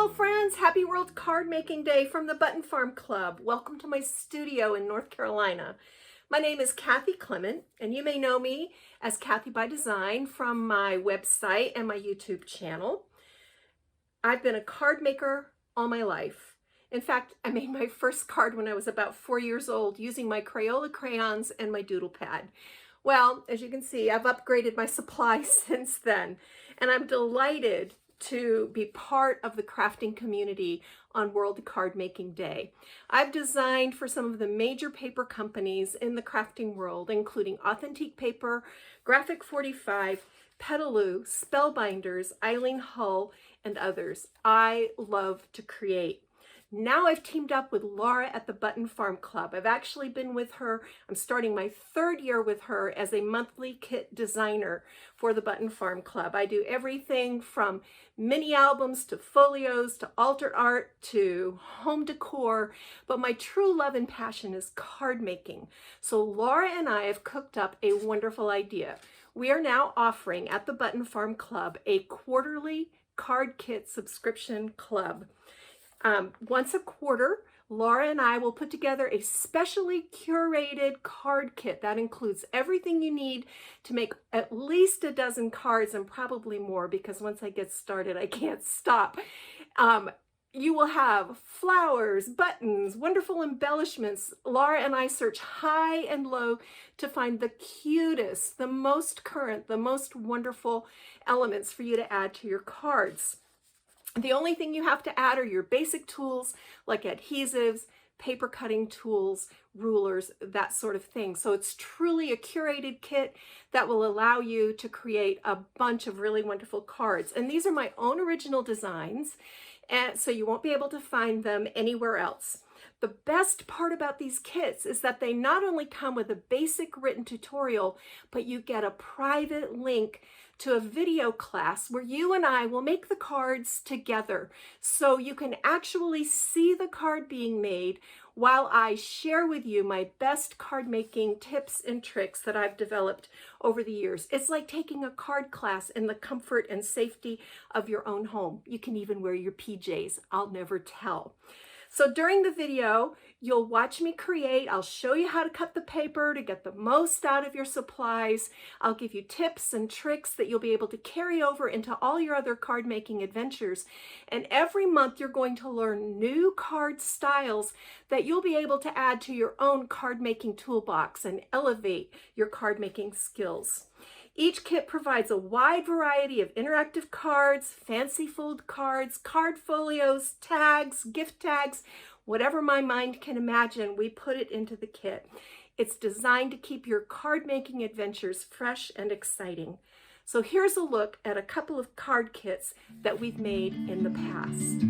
Hello friends, happy World Card Making Day from the Button Farm Club. Welcome to my studio in North Carolina. My name is Kathy Clement, and you may know me as Kathy by Design from my website and my YouTube channel. I've been a card maker all my life. In fact, I made my first card when I was about 4 years old using my Crayola crayons and my doodle pad. Well, as you can see, I've upgraded my supplies since then, and I'm delighted to be part of the crafting community on World Card Making Day. I've designed for some of the major paper companies in the crafting world, including Authentique Paper, Graphic 45, Petaloo, Spellbinders, Eileen Hull, and others. I love to create. Now I've teamed up with Laura at the Button Farm Club. I've actually been with her. I'm starting my 3rd year with her as a monthly kit designer for the Button Farm Club. I do everything from mini albums to folios to altar art to home decor, but my true love and passion is card making. So Laura and I have cooked up a wonderful idea. We are now offering at the Button Farm Club a quarterly card kit subscription club. Once a quarter, Laura and I will put together a specially curated card kit that includes everything you need to make at least a dozen cards and probably more, because once I get started, I can't stop. You will have flowers, buttons, wonderful embellishments. Laura and I search high and low to find the cutest, the most current, the most wonderful elements for you to add to your cards. The only thing you have to add are your basic tools like adhesives, paper cutting tools, rulers, that sort of thing. So it's truly a curated kit that will allow you to create a bunch of really wonderful cards. And these are my own original designs, and so you won't be able to find them anywhere else. The best part about these kits is that they not only come with a basic written tutorial, but you get a private link to a video class where you and I will make the cards together. So you can actually see the card being made while I share with you my best card making tips and tricks that I've developed over the years. It's like taking a card class in the comfort and safety of your own home. You can even wear your PJs. I'll never tell. So during the video, you'll watch me create. I'll show you how to cut the paper to get the most out of your supplies. I'll give you tips and tricks that you'll be able to carry over into all your other card making adventures. And every month you're going to learn new card styles that you'll be able to add to your own card making toolbox and elevate your card making skills. Each kit provides a wide variety of interactive cards, fancy fold cards, card folios, tags, gift tags, whatever my mind can imagine, we put it into the kit. It's designed to keep your card making adventures fresh and exciting. So here's a look at a couple of card kits that we've made in the past.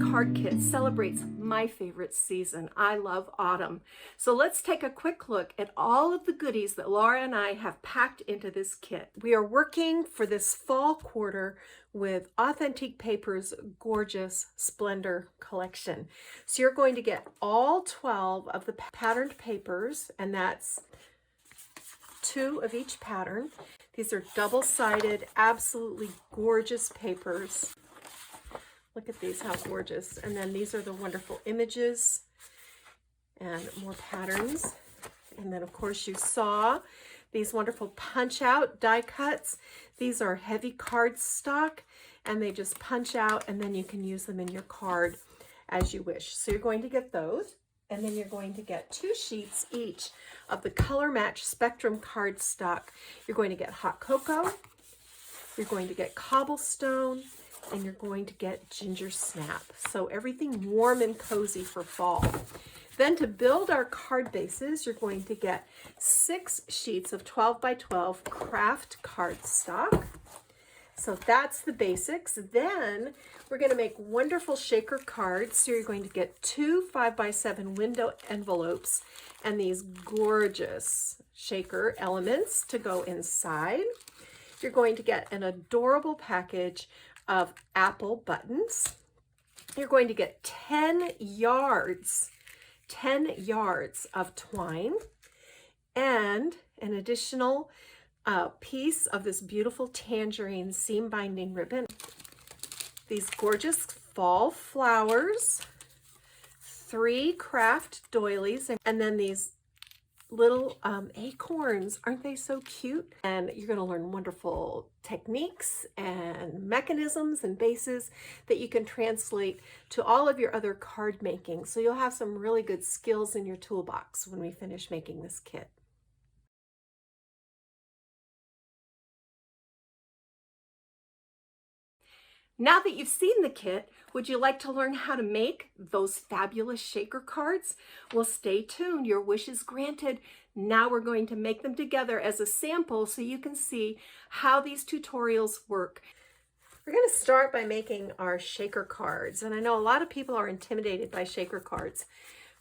Card kit celebrates my favorite season. I love autumn. So let's take a quick look at all of the goodies that Laura and I have packed into this kit. We are working for this fall quarter with Authentique Paper's gorgeous Splendor collection. So you're going to get all 12 of the patterned papers, and that's 2 of each pattern. These are double-sided, absolutely gorgeous papers. Look at these, how gorgeous. And then these are the wonderful images and more patterns. And then of course you saw these wonderful punch out die cuts. These are heavy cardstock and they just punch out, and then you can use them in your card as you wish. So you're going to get those, and then you're going to get 2 sheets each of the Color Match Spectrum cardstock. You're going to get Hot Cocoa, you're going to get Cobblestone, and you're going to get Ginger Snap. So everything warm and cozy for fall. Then to build our card bases, you're going to get 6 sheets of 12 by 12 craft cardstock. So that's the basics. Then we're going to make wonderful shaker cards. So you're going to get 2 5 by 7 window envelopes and these gorgeous shaker elements to go inside. You're going to get an adorable package of apple buttons. You're going to get 10 yards of twine and an additional piece of this beautiful tangerine seam binding ribbon. These gorgeous fall flowers, 3 craft doilies, and then these little acorns. Aren't they so cute? And you're going to learn wonderful techniques and mechanisms and bases that you can translate to all of your other card making. So you'll have some really good skills in your toolbox when we finish making this kit. Now that you've seen the kit, would you like to learn how to make those fabulous shaker cards? Well, stay tuned. Your wish is granted. Now we're going to make them together as a sample so you can see how these tutorials work. We're going to start by making our shaker cards. And I know a lot of people are intimidated by shaker cards,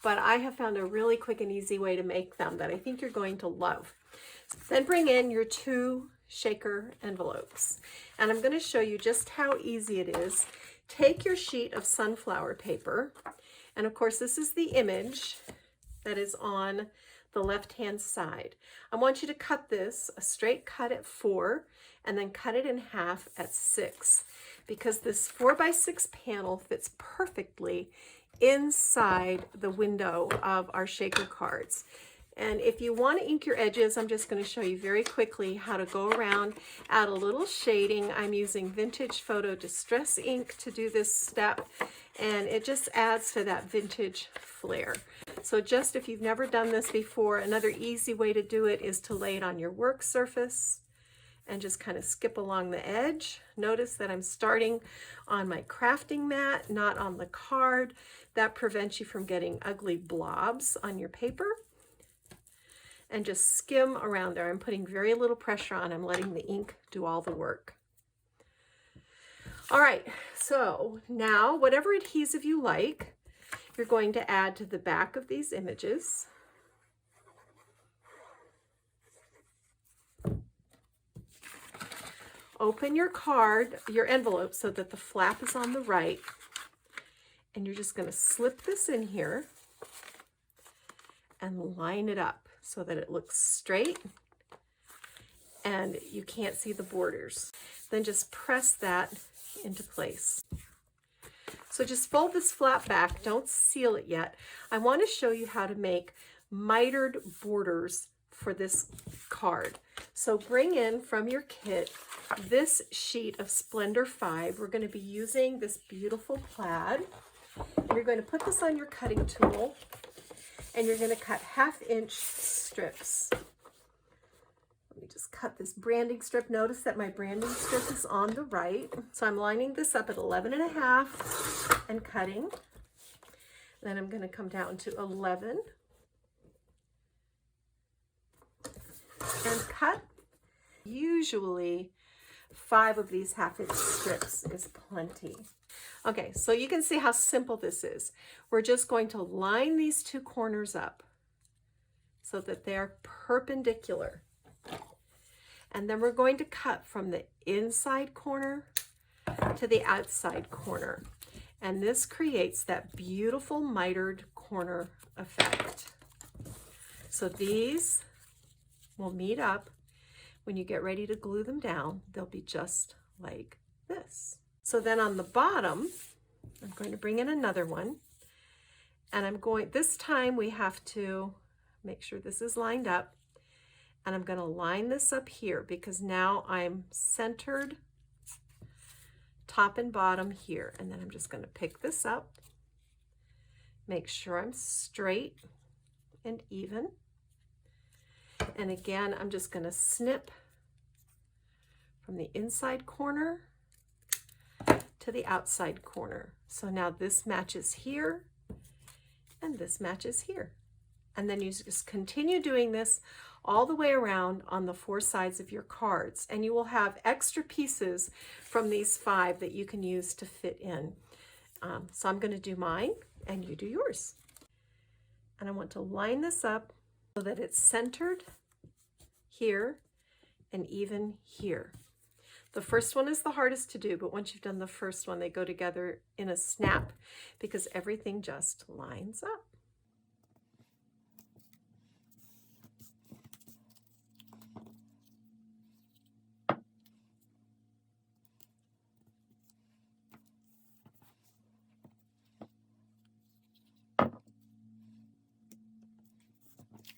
but I have found a really quick and easy way to make them that I think you're going to love. Then bring in your 2 shaker envelopes, and I'm going to show you just how easy it is. Take your sheet of sunflower paper, and of course this is the image that is on the left hand side. I want you to cut this a straight cut at 4 and then cut it in half at 6, because this 4 by 6 panel fits perfectly inside the window of our shaker cards. And if you want to ink your edges, I'm just going to show you very quickly how to go around, add a little shading. I'm using Vintage Photo Distress ink to do this step, and it just adds to that vintage flair. So just if you've never done this before, another easy way to do it is to lay it on your work surface and just kind of skip along the edge. Notice that I'm starting on my crafting mat, not on the card. That prevents you from getting ugly blobs on your paper. And just skim around there. I'm putting very little pressure on. I'm letting the ink do all the work. All right, so now whatever adhesive you like, you're going to add to the back of these images. Open your card, your envelope, so that the flap is on the right. And you're just going to slip this in here and line it up so that it looks straight and you can't see the borders. Then just press that into place. So just fold this flap back, don't seal it yet. I want to show you how to make mitered borders for this card. So bring in from your kit this sheet of Splendor 5. We're going to be using this beautiful plaid. You're going to put this on your cutting tool, and you're going to cut 1/2 inch strips. Let me just cut this branding strip. Notice that my branding strip is on the right. So I'm lining this up at 11.5 and cutting. Then I'm going to come down to 11 and cut. Usually 5 of these 1/2 inch strips is plenty. Okay, so you can see how simple this is. We're just going to line these 2 corners up so that they're perpendicular. And then we're going to cut from the inside corner to the outside corner. And this creates that beautiful mitered corner effect. So these will meet up. When you get ready to glue them down, they'll be just like this. So then on the bottom, I'm going to bring in another one, and this time we have to make sure this is lined up, and I'm going to line this up here because now I'm centered top and bottom here, and then I'm just going to pick this up, make sure I'm straight and even, and again I'm just going to snip from the inside corner to the outside corner. So now this matches here and this matches here. And then you just continue doing this all the way around on the 4 sides of your cards, and you will have extra pieces from these 5 that you can use to fit in. So I'm going to do mine and you do yours. And I want to line this up so that it's centered here and even here. The first one is the hardest to do, but once you've done the first one, they go together in a snap because everything just lines up.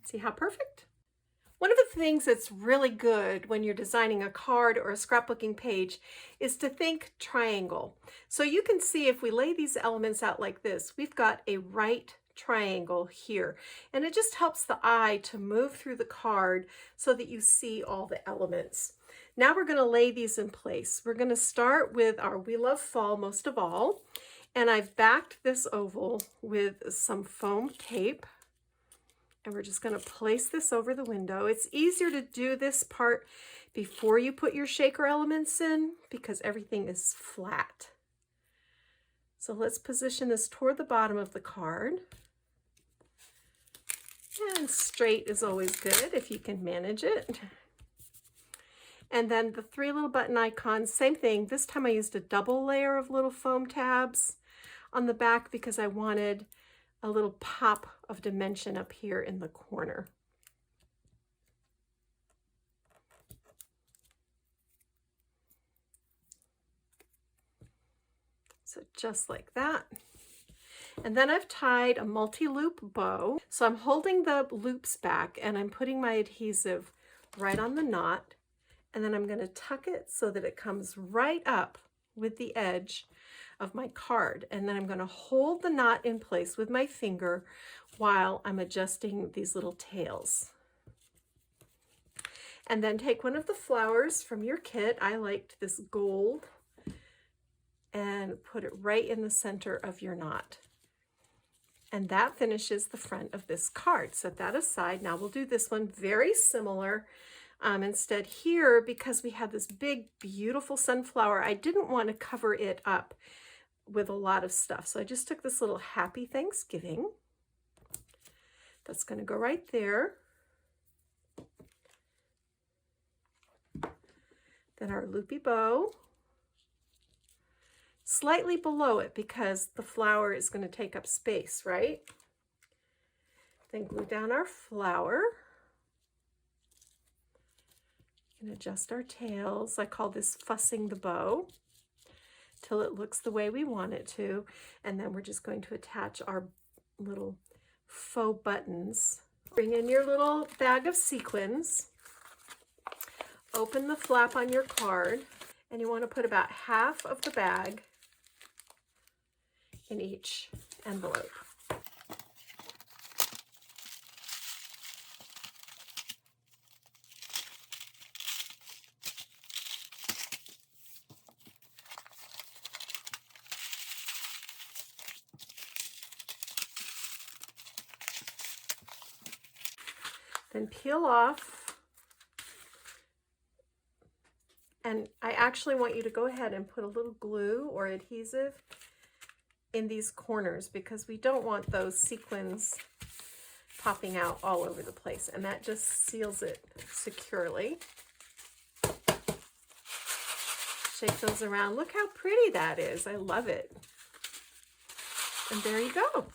See how perfect? One of the things that's really good when you're designing a card or a scrapbooking page is to think triangle. So you can see if we lay these elements out like this, we've got a right triangle here, and it just helps the eye to move through the card so that you see all the elements. Now we're going to lay these in place. We're going to start with our We Love Fall most of all, and I've backed this oval with some foam tape. And we're just going to place this over the window. It's easier to do this part before you put your shaker elements in because everything is flat. So let's position this toward the bottom of the card. And straight is always good if you can manage it. And then the 3 little button icons, same thing. This time I used a double layer of little foam tabs on the back because I wanted a little pop of dimension up here in the corner. So just like that. And then I've tied a multi-loop bow. So I'm holding the loops back and I'm putting my adhesive right on the knot. And then I'm going to tuck it so that it comes right up with the edge of my card, and then I'm going to hold the knot in place with my finger while I'm adjusting these little tails. And then take one of the flowers from your kit, I liked this gold, and put it right in the center of your knot. And that finishes the front of this card. Set that aside. Now we'll do this one very similar. Instead here, because we have this big beautiful sunflower, I didn't want to cover it up with a lot of stuff. So I just took this little Happy Thanksgiving. That's going to go right there. Then our loopy bow. Slightly below it because the flower is going to take up space, right? Then glue down our flower. You can adjust our tails. I call this fussing the bow till it looks the way we want it to. And then we're just going to attach our little faux buttons. Bring in your little bag of sequins. Open the flap on your card, and you want to put about half of the bag in each envelope. Then peel off, and I actually want you to go ahead and put a little glue or adhesive in these corners because we don't want those sequins popping out all over the place, and that just seals it securely. Shake those around. Look how pretty that is. I love it. And there you go.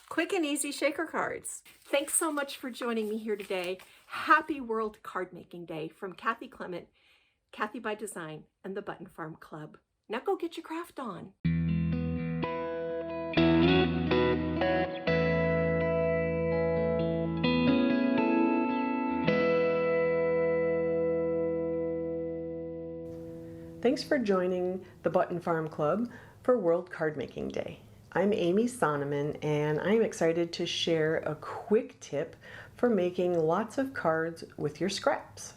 Quick and easy shaker cards. Thanks so much for joining me here today. Happy World Card Making Day from Kathy Clement, Kathy by Design, and the Button Farm Club. Now go get your craft on. Thanks for joining the Button Farm Club for World Card Making Day. I'm Amy Sonneman and I'm excited to share a quick tip for making lots of cards with your scraps.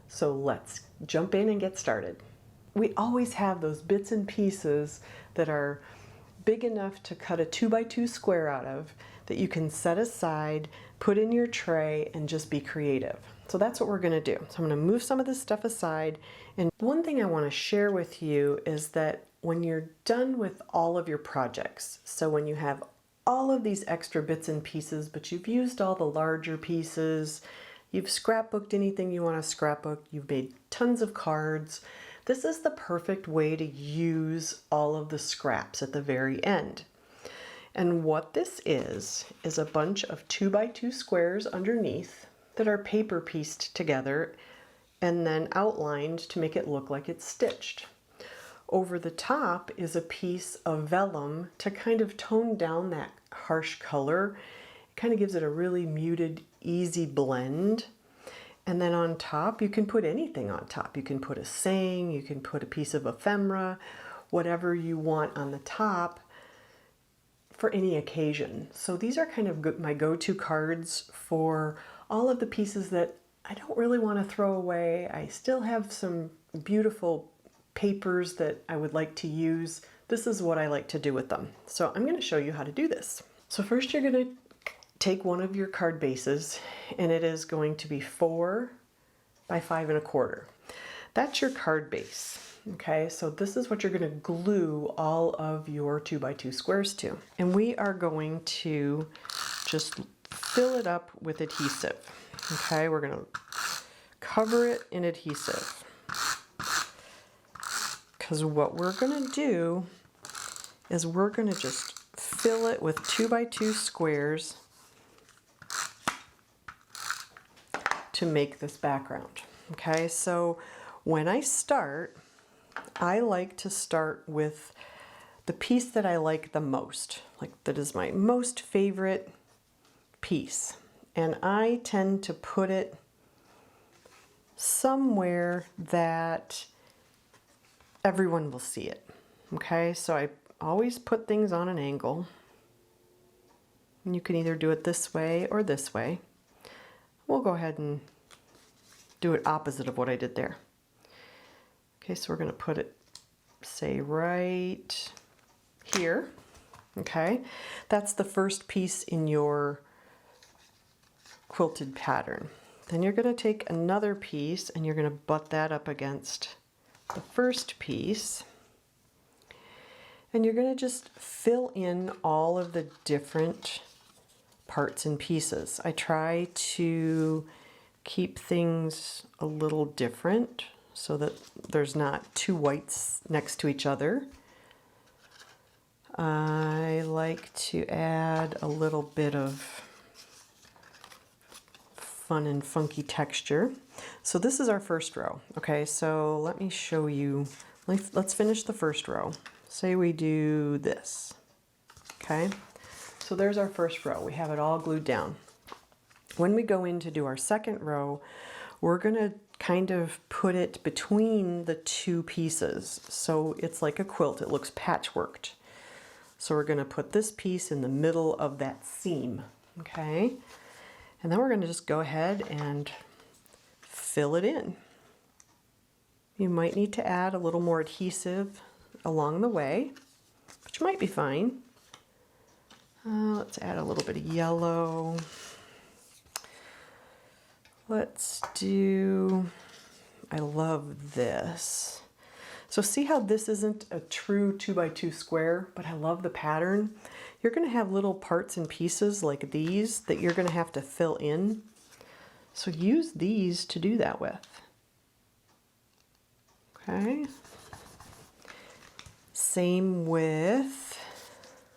So let's jump in and get started. We always have those bits and pieces that are big enough to cut a 2x2 square out of that you can set aside, put in your tray, and just be creative. So that's what we're going to do. So I'm going to move some of this stuff aside. And one thing I want to share with you is that when you're done with all of your projects, so when you have all of these extra bits and pieces, but you've used all the larger pieces, you've scrapbooked anything you want to scrapbook, you've made tons of cards, this is the perfect way to use all of the scraps at the very end. And what this is a bunch of 2x2 squares underneath that are paper pieced together and then outlined to make it look like it's stitched. Over the top is a piece of vellum to kind of tone down that harsh color. It kind of gives it a really muted, easy blend. And then on top, you can put anything on top. You can put a saying, you can put a piece of ephemera, whatever you want on the top for any occasion. So these are kind of my go-to cards for all of the pieces that I don't really want to throw away. I still have some beautiful papers that I would like to use. This is what I like to do with them. So I'm going to show you how to do this. So first you're going to take one of your card bases, and it is going to be 4 by 5 1/4. That's your card base. Okay, so this is what you're going to glue all of your 2x2 squares to. And we are going to just fill it up with adhesive. Okay, we're going to cover it in adhesive. Because what we're going to do is we're going to just fill it with 2x2 squares to make this background. Okay, so when I start, I like to start with the piece that I like the most, like that is my most favorite piece. And I tend to put it somewhere that everyone will see it. Okay, so I always put things on an angle. And you can either do it this way or this way. We'll go ahead and do it opposite of what I did there. Okay, so we're going to put it, say, right here. Okay, that's the first piece in your quilted pattern. Then you're going to take another piece and you're going to butt that up against the first piece. And you're going to just fill in all of the different parts and pieces. I try to keep things a little different so that there's not two whites next to each other. I like to add a little bit of fun and funky texture. So this is our first row. Okay, so let me show you. Let's finish the first row. Say we do this. Okay, so there's our first row. We have it all glued down. When we go in to do our second row, we're going to kind of put it between the two pieces. So it's like a quilt. It looks patchworked. So we're going to put this piece in the middle of that seam. Okay, and then we're going to just go ahead and fill it in. You might need to add a little more adhesive along the way, which might be fine. Let's add a little bit of yellow. Let's do, I love this. So see how this isn't a true 2x2 square, but I love the pattern. You're going to have little parts and pieces like these that you're going to have to fill in. So use these to do that with. Okay. Same with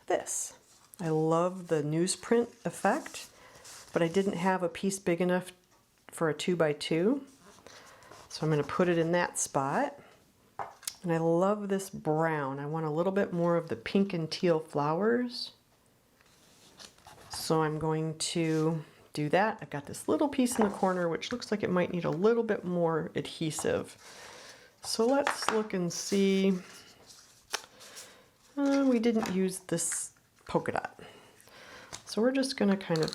this. I love the newsprint effect, but I didn't have a piece big enough for a 2x2. So I'm going to put it in that spot. And I love this brown. I want a little bit more of the pink and teal flowers. So I'm going to do that. I've got this little piece in the corner which looks like it might need a little bit more adhesive. So let's look and see. We didn't use this polka dot. So we're just going to kind of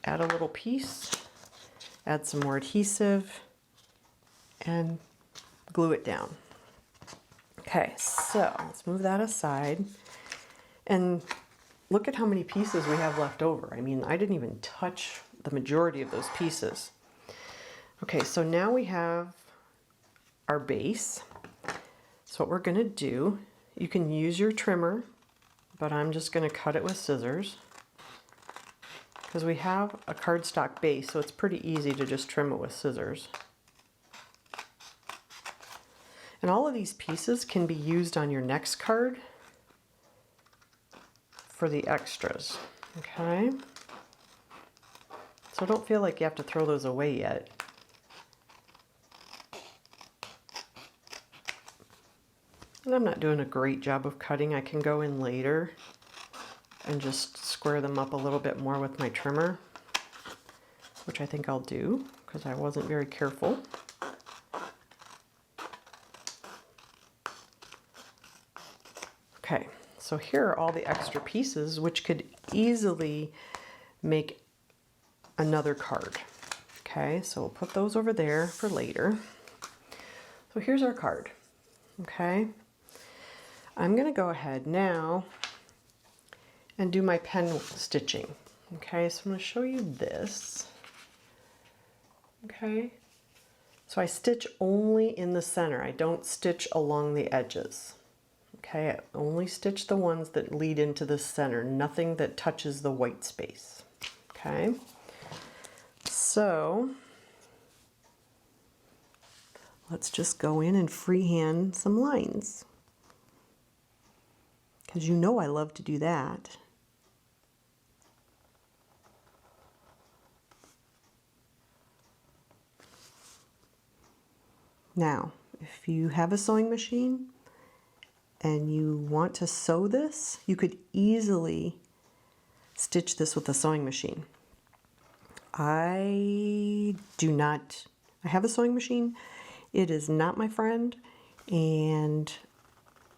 add a little piece, add some more adhesive, and glue it down. Okay, so let's move that aside. And look at how many pieces we have left over. I mean, I didn't even touch the majority of those pieces. Okay, so now we have our base. So what we're going to do, you can use your trimmer, but I'm just going to cut it with scissors because we have a cardstock base, so it's pretty easy to just trim it with scissors. And all of these pieces can be used on your next card for the extras, okay? So don't feel like you have to throw those away yet. And I'm not doing a great job of cutting. I can go in later and just square them up a little bit more with my trimmer, which I think I'll do because I wasn't very careful. Okay, so here are all the extra pieces which could easily make another card. Okay, so we'll put those over there for later. So here's our card. Okay, I'm going to go ahead now and do my pen stitching. Okay, so I'm going to show you this. Okay, so I stitch only in the center. I don't stitch along the edges. Okay, I only stitch the ones that lead into the center, nothing that touches the white space. Okay, so let's just go in and freehand some lines, because you know I love to do that. Now, if you have a sewing machine and you want to sew this, you could easily stitch this with a sewing machine. I do not. I have a sewing machine. It is not my friend, and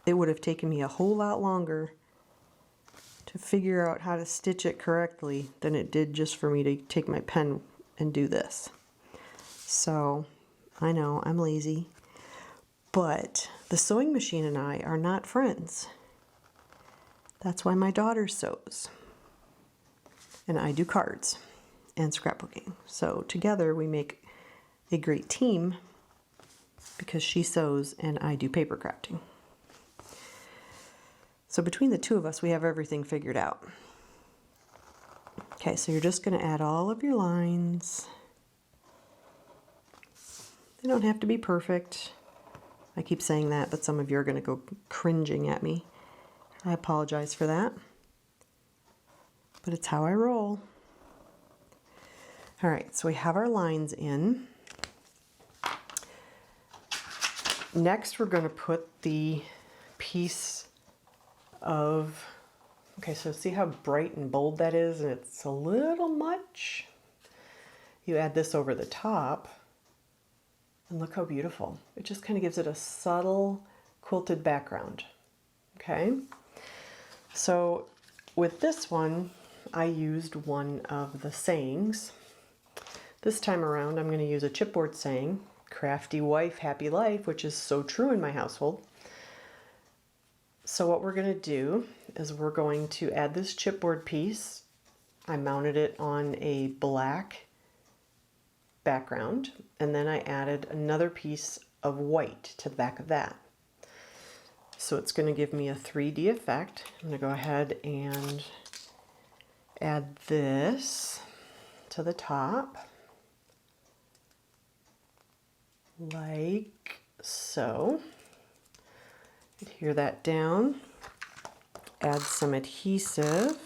it would have taken me a whole lot longer to figure out how to stitch it correctly than it did just for me to take my pen and do this. So I know I'm lazy, but the sewing machine and I are not friends. That's why my daughter sews and I do cards and scrapbooking. So together we make a great team because she sews and I do paper crafting. So between the two of us, we have everything figured out. Okay, so you're just going to add all of your lines. They don't have to be perfect. I keep saying that, but some of you are going to go cringing at me. I apologize for that. But it's how I roll. All right, so we have our lines in. Next, we're going to put the piece of, okay, so see how bright and bold that is, and it's a little much. You add this over the top, and look how beautiful. It just kind of gives it a subtle quilted background. Okay, so with this one, I used one of the sayings. This time around, I'm going to use a chipboard saying, "Crafty wife, happy life," which is so true in my household. So what we're going to do is we're going to add this chipboard piece. I mounted it on a black background, and then I added another piece of white to the back of that. So it's going to give me a 3D effect. I'm going to go ahead and add this to the top, like so. Adhere that down, add some adhesive.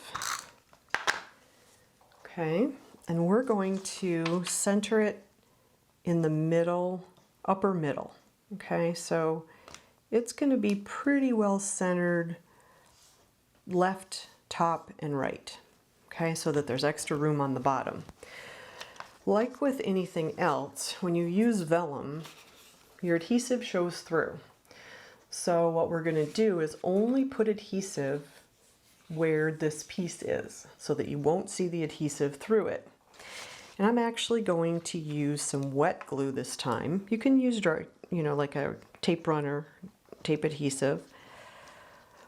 Okay, and we're going to center it in the middle, upper middle. Okay, so it's going to be pretty well centered left, top, and right. Okay, so that there's extra room on the bottom. Like with anything else, when you use vellum, your adhesive shows through. So what we're going to do is only put adhesive where this piece is so that you won't see the adhesive through it. And I'm actually going to use some wet glue this time. You can use dry, like a tape runner, tape adhesive.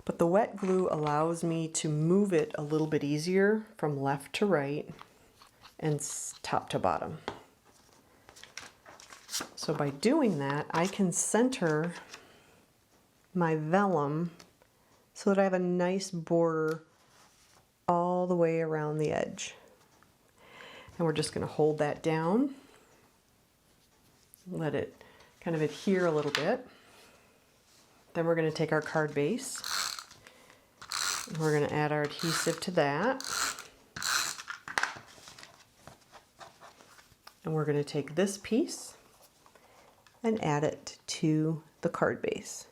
But the wet glue allows me to move it a little bit easier from left to right and top to bottom. So by doing that, I can center my vellum so that I have a nice border all the way around the edge. And we're just going to hold that down, let it kind of adhere a little bit. Then we're going to take our card base. We're going to add our adhesive to that. And we're going to take this piece and add it to the card base.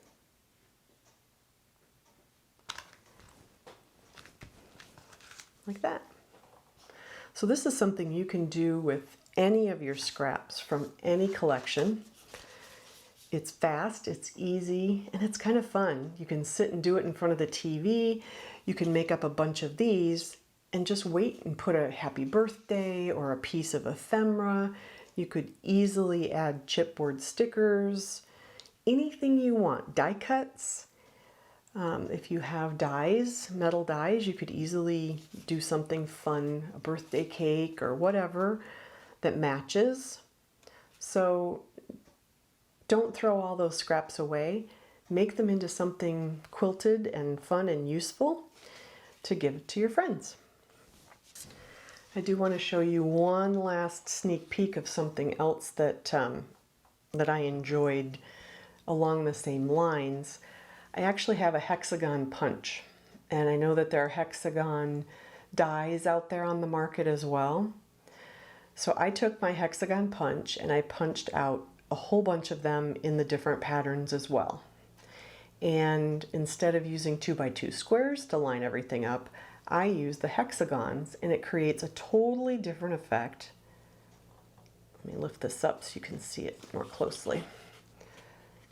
Like that. So this is something you can do with any of your scraps from any collection. It's fast, it's easy, and it's kind of fun. You can sit and do it in front of the TV. You can make up a bunch of these and just wait and put a happy birthday or a piece of ephemera. You could easily add chipboard stickers, anything you want, die cuts. If you have dies, metal dies, you could easily do something fun, a birthday cake or whatever that matches. So don't throw all those scraps away. Make them into something quilted and fun and useful to give to your friends. I do want to show you one last sneak peek of something else that I enjoyed along the same lines. I actually have a hexagon punch, and I know that there are hexagon dies out there on the market as well. So I took my hexagon punch and I punched out a whole bunch of them in the different patterns as well. And instead of using 2x2 squares to line everything up, I use the hexagons, and it creates a totally different effect. Let me lift this up so you can see it more closely.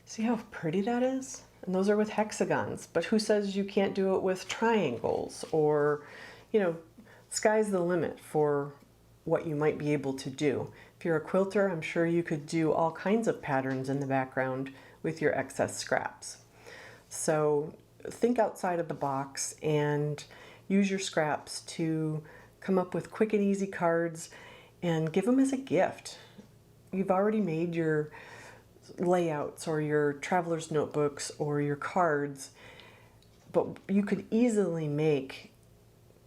See how pretty that is? And those are with hexagons, but who says you can't do it with triangles? Or, sky's the limit for what you might be able to do. If you're a quilter, I'm sure you could do all kinds of patterns in the background with your excess scraps. So think outside of the box and use your scraps to come up with quick and easy cards and give them as a gift. You've already made your layouts or your traveler's notebooks or your cards, but you could easily make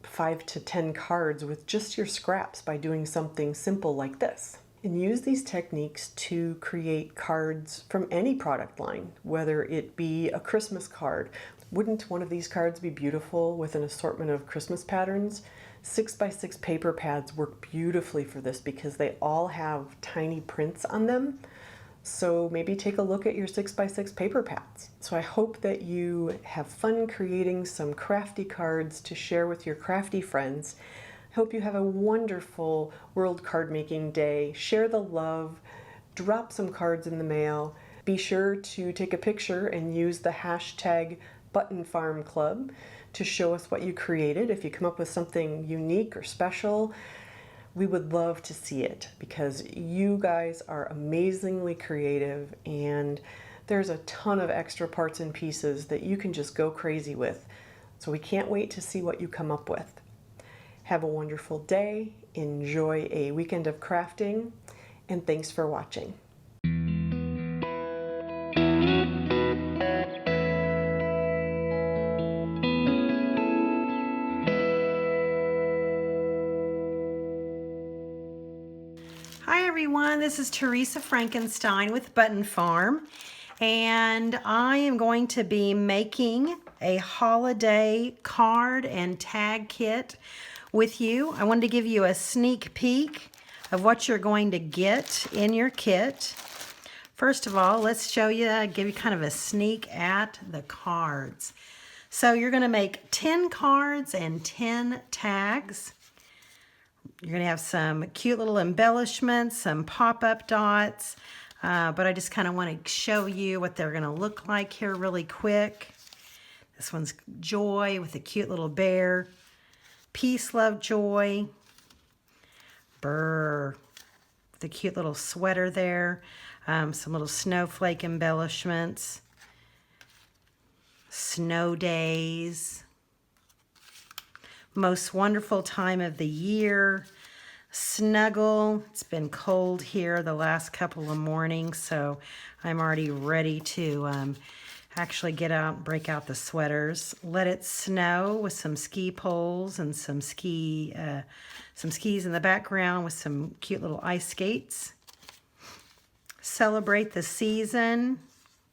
5 to 10 cards with just your scraps by doing something simple like this. And use these techniques to create cards from any product line, whether it be a Christmas card. Wouldn't one of these cards be beautiful with an assortment of Christmas patterns? 6x6 paper pads work beautifully for this because they all have tiny prints on them. So maybe take a look at your 6x6 paper pads. So I hope that you have fun creating some crafty cards to share with your crafty friends. I hope you have a wonderful World Card Making Day. Share the love, drop some cards in the mail. Be sure to take a picture and use the hashtag Button Farm Club to show us what you created. If you come up with something unique or special, we would love to see it because you guys are amazingly creative and there's a ton of extra parts and pieces that you can just go crazy with. So we can't wait to see what you come up with. Have a wonderful day, enjoy a weekend of crafting, and thanks for watching. Hi everyone, this is Teresa Frankenstein with Button Farm, and I am going to be making a holiday card and tag kit with you. I wanted to give you a sneak peek of what you're going to get in your kit. First of all, let's show you, give you kind of a sneak at the cards. So you're going to make 10 cards and 10 tags. You're going to have some cute little embellishments, some pop-up dots, but I just kind of want to show you what they're going to look like here really quick. This one's Joy with a cute little bear. Peace, love, joy. Burr, with a cute little sweater there. Some little snowflake embellishments. Snow days. Most wonderful time of the year. Snuggle. It's been cold here the last couple of mornings, so I'm already ready to actually get out and break out the sweaters. Let it snow with some ski poles and some skis in the background with some cute little ice skates. Celebrate the season.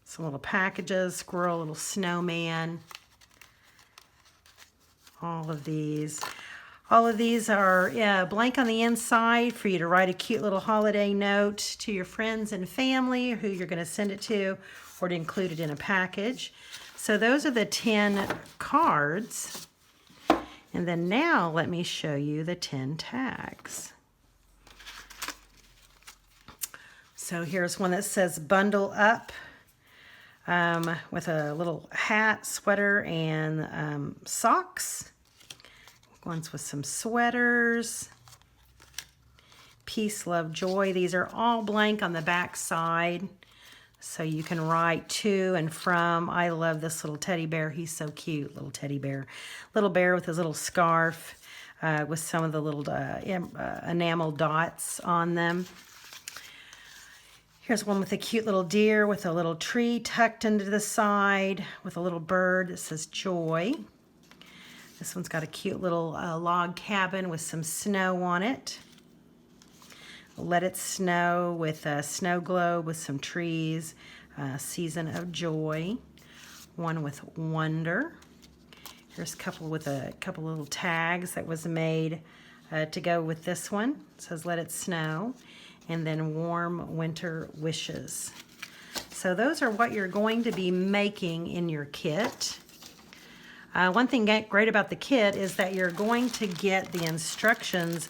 Some little packages, squirrel, little snowman. All of these are blank on the inside for you to write a cute little holiday note to your friends and family, or who you're going to send it to, or to include it in a package. So those are the 10 cards. And then now let me show you the 10 tags. So here's one that says bundle up, with a little hat, sweater, and socks. Ones with some sweaters. Peace, love, joy. These are all blank on the back side, so you can write to and from. I love this little teddy bear. He's so cute, little teddy bear. Little bear with his little scarf with some of the little enamel dots on them. Here's one with a cute little deer with a little tree tucked into the side with a little bird that says joy. This one's got a cute little log cabin with some snow on it. Let it snow with a snow globe with some trees. Season of joy. One with wonder. Here's a couple with a couple little tags that was made to go with this one. It says let it snow. And then warm winter wishes. So those are what you're going to be making in your kit. One thing great about the kit is that you're going to get the instructions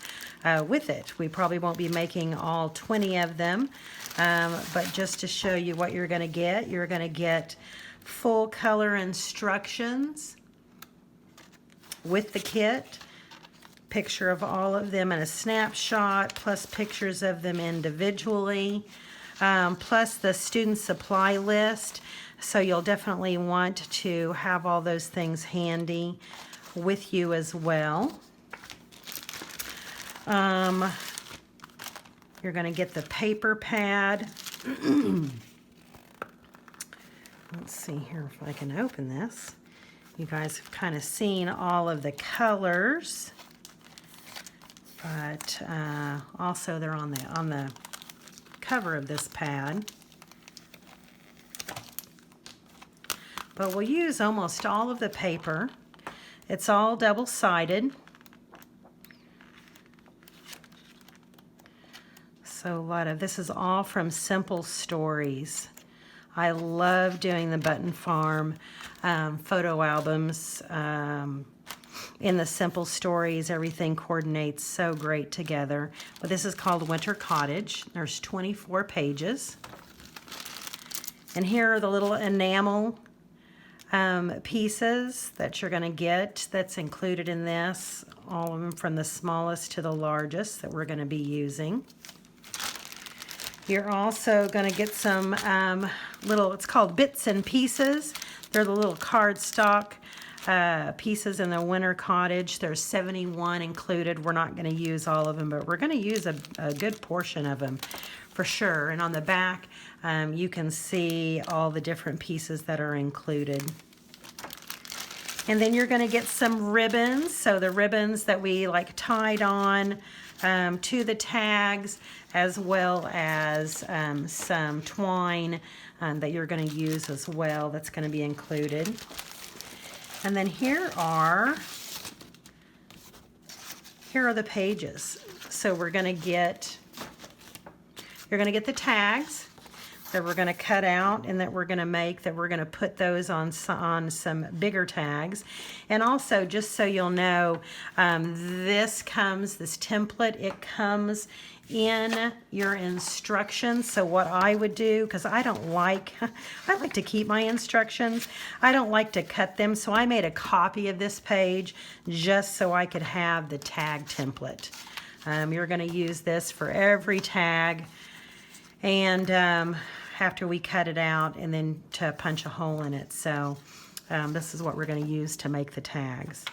with it. We probably won't be making all 20 of them, but just to show you what you're going to get full color instructions with the kit. Picture of all of them in a snapshot, plus pictures of them individually, plus the student supply list. So you'll definitely want to have all those things handy with you as well. You're going to get the paper pad. Let's see here if I can open this. You guys have kind of seen all of the colors. But also they're on the cover of this pad. But we'll use almost all of the paper. It's all double-sided. So this is all from Simple Stories. I love doing the Button Farm photo albums. In the Simple Stories, everything coordinates so great together. But this is called Winter Cottage. There's 24 pages. And here are the little enamel pieces that you're going to get that's included in this. All of them from the smallest to the largest that we're going to be using. You're also going to get some it's called bits and pieces. They're the little cardstock pieces in the Winter Cottage. There's 71 included. We're not going to use all of them, but we're going to use a good portion of them for sure. And on the back, you can see all the different pieces that are included. And then you're going to get some ribbons. So the ribbons that we tied on to the tags, as well as some twine that you're going to use as well. That's going to be included. And then here are the pages. So you're going to get the tags that we're going to cut out and that we're going to put those on some bigger tags. And also, just so you'll know, this template, it comes in your instructions. So what I would do, because I like to keep my instructions. I don't like to cut them, so I made a copy of this page just so I could have the tag template. You're going to use this for every tag, and after we cut it out, and then to punch a hole in it. So this is what we're going to use to make the tags.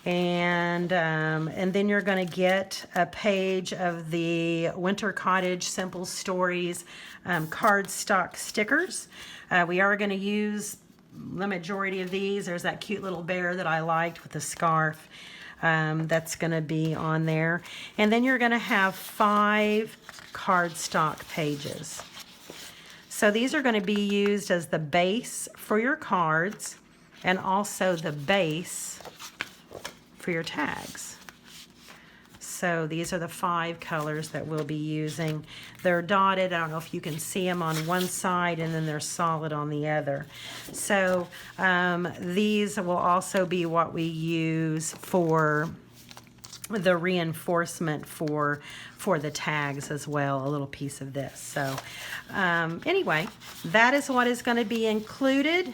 And then you're going to get a page of the Winter Cottage Simple Stories cardstock stickers. We are going to use the majority of these. There's that cute little bear that I liked with the scarf. That's going to be on there. And then you're going to have 5 cardstock pages. So these are going to be used as the base for your cards and also the base for your tags. So these are the 5 colors that we'll be using. They're dotted. I don't know if you can see them on one side, and then they're solid on the other. So these will also be what we use for the reinforcement for the tags as well, a little piece of this. So anyway, that is what is going to be included.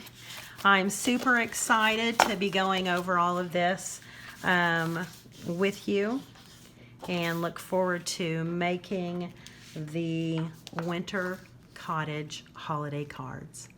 I'm super excited to be going over all of this with you, and look forward to making the Winter Cottage holiday cards.